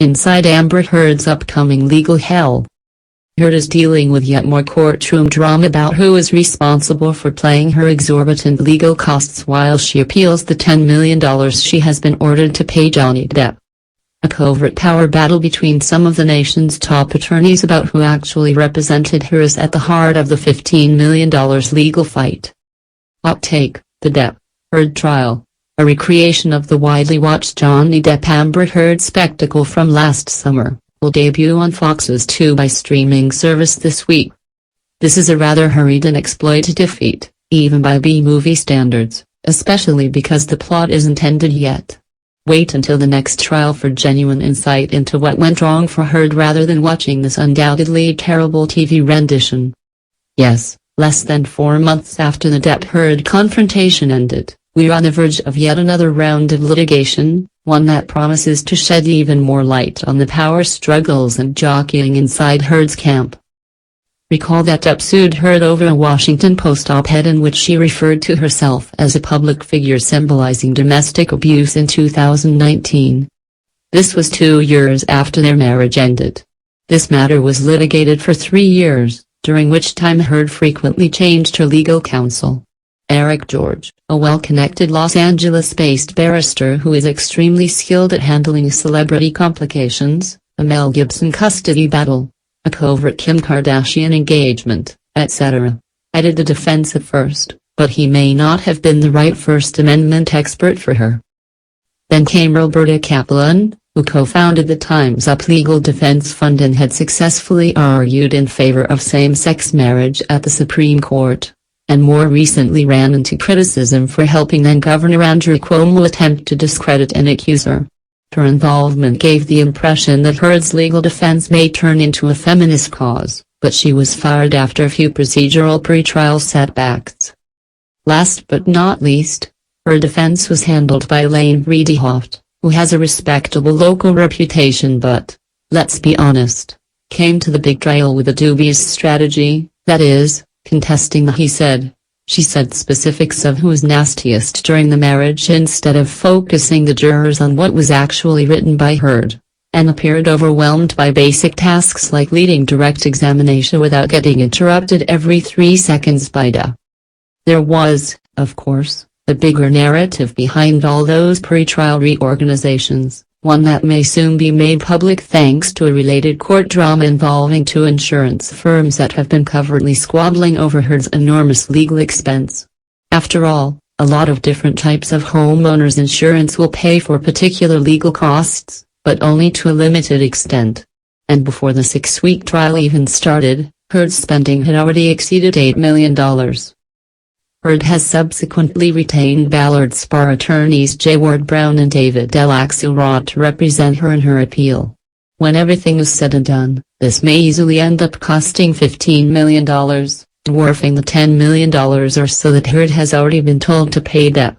Inside Amber Heard's upcoming legal hell. Heard is dealing with yet more courtroom drama about who is responsible for paying her exorbitant legal costs while she appeals the $10 million she has been ordered to pay Johnny Depp. A covert power battle between some of the nation's top attorneys about who actually represented her is at the heart of the $15 million legal fight. Hot take: the Depp-Heard trial, a recreation of the widely watched Johnny Depp-Amber Heard spectacle from last summer, will debut on Fox's Tubi streaming service this week. This is a rather hurried and exploitative feat, even by B-movie standards, especially because the plot isn't ended yet. Wait until the next trial for genuine insight into what went wrong for Heard rather than watching this undoubtedly terrible TV rendition. Yes, less than 4 months after the Depp-Heard confrontation ended, we're on the verge of yet another round of litigation, one that promises to shed even more light on the power struggles and jockeying inside Heard's camp. Recall that Depp sued Heard over a Washington Post op-ed in which she referred to herself as a public figure symbolizing domestic abuse in 2019. This was 2 years after their marriage ended. This matter was litigated for 3 years, during which time Heard frequently changed her legal counsel. Eric George, a well-connected Los Angeles-based barrister who is extremely skilled at handling celebrity complications, a Mel Gibson custody battle, a covert Kim Kardashian engagement, etc., headed the defense at first, but he may not have been the right First Amendment expert for her. Then came Roberta Kaplan, who co-founded the Time's Up Legal Defense Fund and had successfully argued in favor of same-sex marriage at the Supreme Court, and more recently ran into criticism for helping then-Governor Andrew Cuomo attempt to discredit an accuser. Her involvement gave the impression that Heard's legal defense may turn into a feminist cause, but she was fired after a few procedural pre-trial setbacks. Last but not least, her defense was handled by Elaine Bredehoft, who has a respectable local reputation but, let's be honest, came to the big trial with a dubious strategy, that is, contesting the he said, she said specifics of who was nastiest during the marriage instead of focusing the jurors on what was actually written by Heard, and appeared overwhelmed by basic tasks like leading direct examination without getting interrupted every 3 seconds by Depp. There was, of course, a bigger narrative behind all those pre-trial reorganizations, one that may soon be made public thanks to a related court drama involving 2 insurance firms that have been covertly squabbling over Heard's enormous legal expense. After all, a lot of different types of homeowners insurance will pay for particular legal costs, but only to a limited extent. And before the 6-week trial even started, Heard's spending had already exceeded $8 million. Heard has subsequently retained Ballard Spahr attorneys J. Ward Brown and David L. Axelrod to represent her in her appeal. When everything is said and done, this may easily end up costing $15 million, dwarfing the $10 million or so that Heard has already been told to pay Depp.